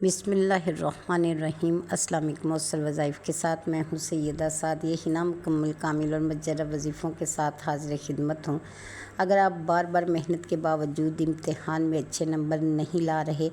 بسم اللہ الرحمن الرحیم۔ السلام علیکم۔ موثر وظائف کے ساتھ میں ہوں سیدہ سعدیہ ہنا، مکمل کامل اور مجرب وظیفوں کے ساتھ حاضر خدمت ہوں۔ اگر آپ بار بار محنت کے باوجود امتحان میں اچھے نمبر نہیں لا رہے،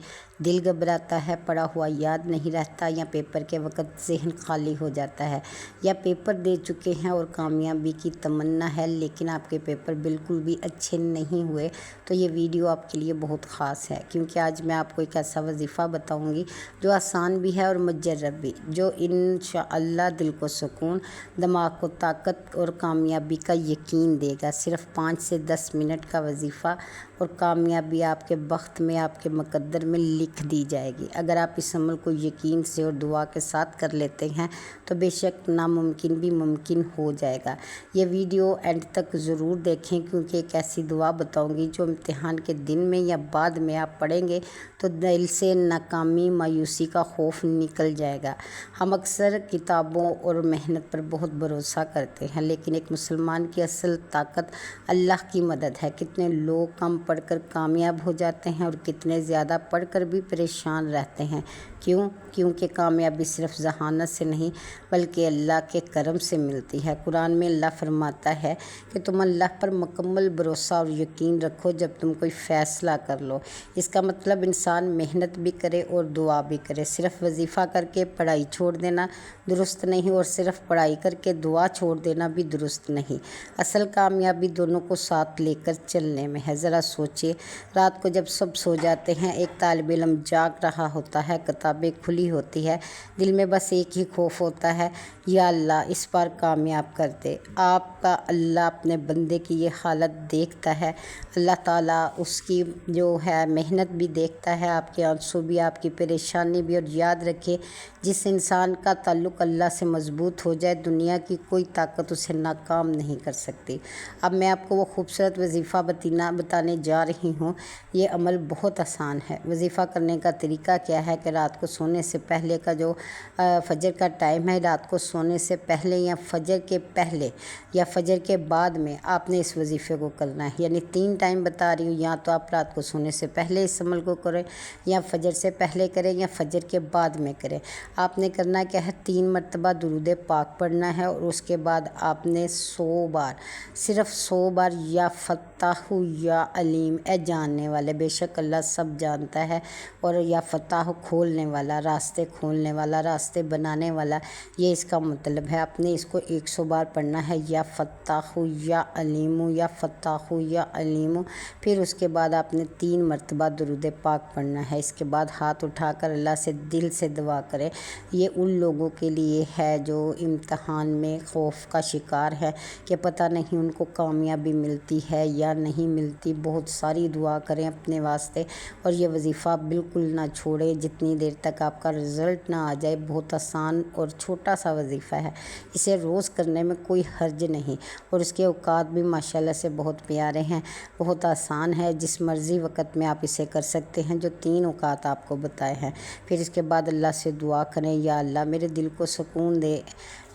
دل گھبراتا ہے، پڑھا ہوا یاد نہیں رہتا، یا پیپر کے وقت ذہن خالی ہو جاتا ہے، یا پیپر دے چکے ہیں اور کامیابی کی تمنا ہے لیکن آپ کے پیپر بالکل بھی اچھے نہیں ہوئے، تو یہ ویڈیو آپ کے لیے بہت خاص ہے، کیونکہ آج میں آپ کو ایک ایسا وظیفہ بتاؤں گی جو آسان بھی ہے اور مجرب بھی، جو انشاءاللہ دل کو سکون، دماغ کو طاقت اور کامیابی کا یقین دے گا۔ صرف 5 سے 10 منٹ کا وظیفہ اور کامیابی آپ کے بخت میں، آپ کے مقدر میں لکھ دی جائے گی۔ اگر آپ اس عمل کو یقین سے اور دعا کے ساتھ کر لیتے ہیں تو بے شک ناممکن بھی ممکن ہو جائے گا۔ یہ ویڈیو اینڈ تک ضرور دیکھیں، کیونکہ ایک ایسی دعا بتاؤں گی جو امتحان کے دن میں یا بعد میں آپ پڑھیں گے تو دل سے ناکامی، مایوسی کا خوف نکل جائے گا۔ ہم اکثر کتابوں اور محنت پر بہت بھروسہ کرتے ہیں، لیکن ایک مسلمان کی اصل طاقت اللہ کی مدد ہے۔ کتنے لوگ کم پڑھ کر کامیاب ہو جاتے ہیں اور کتنے زیادہ پڑھ کر بھی پریشان رہتے ہیں۔ کیونکہ کامیابی صرف ذہانت سے نہیں بلکہ اللہ کے کرم سے ملتی ہے۔ قرآن میں اللہ فرماتا ہے کہ تم اللہ پر مکمل بھروسہ اور یقین رکھو جب تم کوئی فیصلہ کر لو۔ اس کا مطلب انسان محنت بھی کرے اور دعا بھی کرے۔ صرف وظیفہ کر کے پڑھائی چھوڑ دینا درست نہیں، اور صرف پڑھائی کر کے دعا چھوڑ دینا بھی درست نہیں۔ اصل کامیابی دونوں کو ساتھ لے کر چلنے میں ہے۔ ذرا سوچئے، رات کو جب سب سو جاتے ہیں، ایک طالب علم جاگ رہا ہوتا ہے، کتابیں کھلی ہوتی ہے، دل میں بس ایک ہی خوف ہوتا ہے، یا اللہ اس بار کامیاب کر دے۔ آپ کا اللہ اپنے بندے کی یہ حالت دیکھتا ہے۔ اللہ تعالیٰ اس کی جو ہے محنت بھی دیکھتا ہے، آپ کے آنسو بھی، آپ کی پریشانی بھی، اور یاد رکھے جس انسان کا تعلق اللہ سے مضبوط ہو جائے، دنیا کی کوئی طاقت اسے ناکام نہیں کر سکتی۔ اب میں آپ کو وہ خوبصورت وظیفہ بتانے جا رہی ہوں۔ یہ عمل بہت آسان ہے۔ وظیفہ کرنے کا طریقہ کیا ہے کہ رات کو سونے سے پہلے کا جو فجر کا ٹائم ہے، رات کو سونے سے پہلے یا فجر کے پہلے یا فجر کے بعد میں آپ نے اس وظیفے کو کرنا ہے۔ یعنی 3 ٹائم بتا رہی ہوں، یا تو آپ رات کو سونے سے پہلے اس عمل کو کریں، یا فجر سے پہلے کریں، یا فجر کے بعد میں کریں۔ آپ نے کرنا کیا ہے، 3 مرتبہ درود پاک پڑھنا ہے، اور اس کے بعد آپ نے 100 بار، صرف 100 بار یا فتاح یا علیم، اے جاننے والے، بے شک اللہ سب جانتا ہے، اور یا فتاح کھولنے والا، راستے کھولنے والا، راستے بنانے والا، یہ اس کا مطلب ہے۔ آپ نے اس کو 100 بار پڑھنا ہے، یا فتاح یا علیم، یا فتاح یا علیم۔ پھر اس کے بعد آپ نے 3 مرتبہ درود پاک پڑھنا ہے۔ اس کے بعد ہاتھ اٹھا کر اللہ سے دل سے دعا کریں۔ یہ ان لوگوں کے لیے ہے جو امتحان میں خوف کا شکار ہے کہ پتہ نہیں ان کو کامیابی ملتی ہے یا نہیں ملتی۔ بہت ساری دعا کریں اپنے واسطے، اور یہ وظیفہ بالکل نہ چھوڑیں جتنی دیر تک آپ کا رزلٹ نہ آ جائے۔ بہت آسان اور چھوٹا سا وظیفہ ہے، اسے روز کرنے میں کوئی حرج نہیں، اور اس کے اوقات بھی ماشاءاللہ سے بہت پیارے ہیں، بہت آسان ہے۔ جس مرضی وقت میں آپ اسے کر سکتے ہیں، جو 3 اوقات آپ کو بتائے ہیں۔ پھر اس کے بعد اللہ سے دعا کریں، یا اللہ میرے دل کو سکون دے،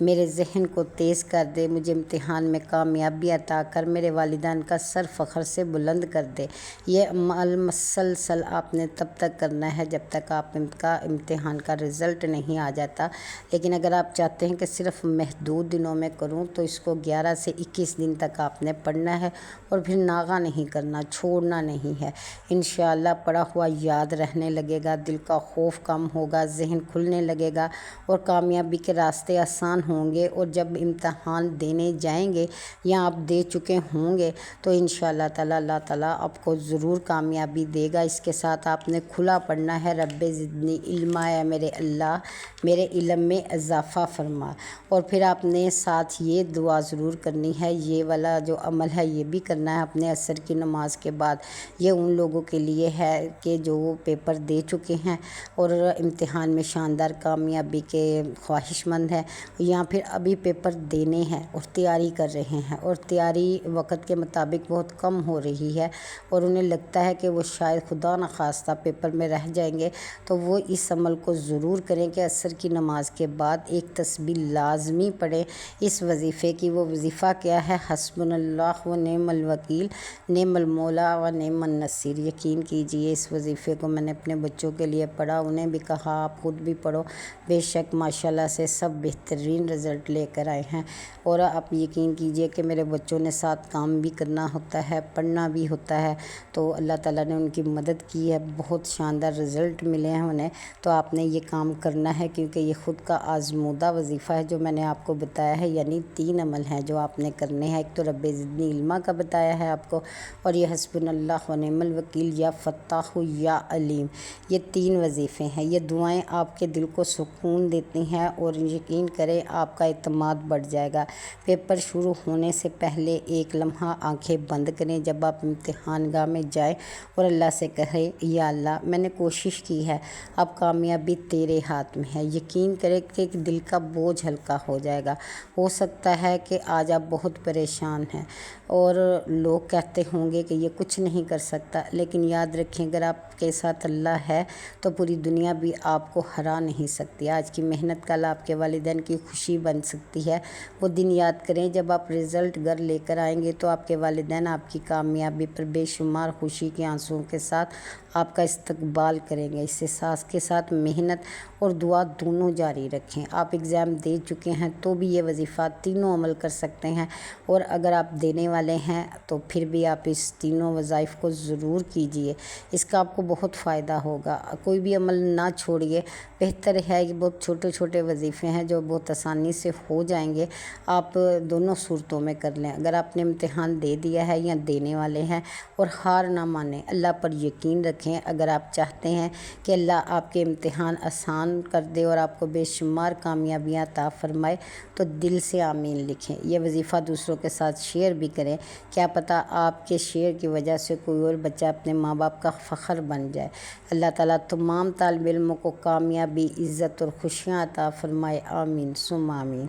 میرے ذہن کو تیز کر دے، مجھے امتحان میں کامیابی عطا کر، میرے والدین کا سر فخر سے بلند کر دے۔ یہ عمل مسلسل آپ نے تب تک کرنا ہے جب تک آپ کا امتحان کا رزلٹ نہیں آ جاتا، لیکن اگر آپ چاہتے ہیں کہ صرف محدود دنوں میں کروں تو اس کو 11 سے 21 دن تک آپ نے پڑھنا ہے، اور پھر ناغہ نہیں کرنا، چھوڑنا نہیں ہے۔ انشاءاللہ پڑھا ہوا یاد رہنے لگے گا، دل کا خوف کم ہوگا، ذہن کھلنے لگے گا، اور کامیابی کے راستے آسان ہوں گے۔ اور جب امتحان دینے جائیں گے یا آپ دے چکے ہوں گے تو انشاءاللہ تعالیٰ اللہ تعالیٰ آپ کو ضرور کامیابی دے گا۔ اس کے ساتھ آپ نے کھلا پڑھنا ہے، رب زدنی علما، یا میرے اللہ میرے علم میں اضافہ فرما۔ اور پھر آپ نے ساتھ یہ دعا ضرور کرنی ہے، یہ والا جو عمل ہے یہ بھی کرنا ہے اپنے عصر کی نماز کے بعد۔ یہ ان لوگوں کے لیے ہے کہ جو پیپر دے چکے ہیں اور امتحان میں شاندار کامیابی کے خواہش مند ہیں، یا یا پھر ابھی پیپر دینے ہیں اور تیاری کر رہے ہیں اور تیاری وقت کے مطابق بہت کم ہو رہی ہے اور انہیں لگتا ہے کہ وہ شاید خدا نخواستہ پیپر میں رہ جائیں گے، تو وہ اس عمل کو ضرور کریں کہ عصر کی نماز کے بعد ایک تسبیح لازمی پڑھیں اس وظیفے کی۔ وہ وظیفہ کیا ہے؟ حسبنا اللہ و نعم الوکیل، نعم المولا و نعم النصیر۔ یقین کیجئے اس وظیفے کو میں نے اپنے بچوں کے لیے پڑھا، انہیں بھی کہا آپ خود بھی پڑھو، بے شک ماشاءاللہ سے سب بہترین رزلٹ لے کر آئے ہیں۔ اور آپ یقین کیجئے کہ میرے بچوں نے ساتھ کام بھی کرنا ہوتا ہے، پڑھنا بھی ہوتا ہے، تو اللہ تعالیٰ نے ان کی مدد کی ہے، بہت شاندار رزلٹ ملے ہیں انہیں۔ تو آپ نے یہ کام کرنا ہے کیونکہ یہ خود کا آزمودہ وظیفہ ہے جو میں نے آپ کو بتایا ہے، یعنی 3 عمل ہیں جو آپ نے کرنے ہیں۔ ایک تو رب زدنی علما کا بتایا ہے آپ کو، اور یہ حسبنا اللہ و نعم الوکیل، یا فتاح یا علیم، یہ 3 وظیفے ہیں۔ یہ دعائیں آپ کے دل کو سکون دیتی ہیں اور یقین کریں آپ کا اعتماد بڑھ جائے گا۔ پیپر شروع ہونے سے پہلے ایک لمحہ آنکھیں بند کریں جب آپ امتحان گاہ میں جائیں اور اللہ سے کہیں یا اللہ میں نے کوشش کی ہے، اب کامیابی تیرے ہاتھ میں ہے۔ یقین کریں کہ دل کا بوجھ ہلکا ہو جائے گا۔ ہو سکتا ہے کہ آج آپ بہت پریشان ہیں اور لوگ کہتے ہوں گے کہ یہ کچھ نہیں کر سکتا، لیکن یاد رکھیں اگر آپ کے ساتھ اللہ ہے تو پوری دنیا بھی آپ کو ہرا نہیں سکتی۔ آج کی محنت کل آپ کے والدین کی خوشی بن سکتی ہے۔ وہ دن یاد کریں جب آپ رزلٹ گھر لے کر آئیں گے تو آپ کے والدین آپ کی کامیابی پر بے شمار خوشی کے آنسوؤں کے ساتھ آپ کا استقبال کریں گے۔ اس احساس کے ساتھ محنت اور دعا دونوں جاری رکھیں۔ آپ ایگزام دے چکے ہیں تو بھی یہ وظیفہ تینوں عمل کر سکتے ہیں، اور اگر آپ دینے والے ہیں تو پھر بھی آپ اس تینوں وظائف کو ضرور کیجئے، اس کا آپ کو بہت فائدہ ہوگا۔ کوئی بھی عمل نہ چھوڑیے، بہتر ہے کہ بہت چھوٹے چھوٹے وظیفے ہیں جو بہت آسانی سے ہو جائیں گے، آپ دونوں صورتوں میں کر لیں۔ اگر آپ نے امتحان دے دیا ہے یا دینے والے ہیں، اور ہار نہ مانیں، اللہ پر یقین رکھیں۔ اگر آپ چاہتے ہیں کہ اللہ آپ کے امتحان آسان کر دے اور آپ کو بے شمار کامیابیاں عطا فرمائے تو دل سے آمین لکھیں۔ یہ وظیفہ دوسروں کے ساتھ شیئر بھی کریں، کیا پتہ آپ کے شیئر کی وجہ سے کوئی اور بچہ اپنے ماں باپ کا فخر بن جائے۔ اللہ تعالیٰ تمام طالب علموں کو کامیابی، عزت اور خوشیاں عطا فرمائے، آمین ثم آمین۔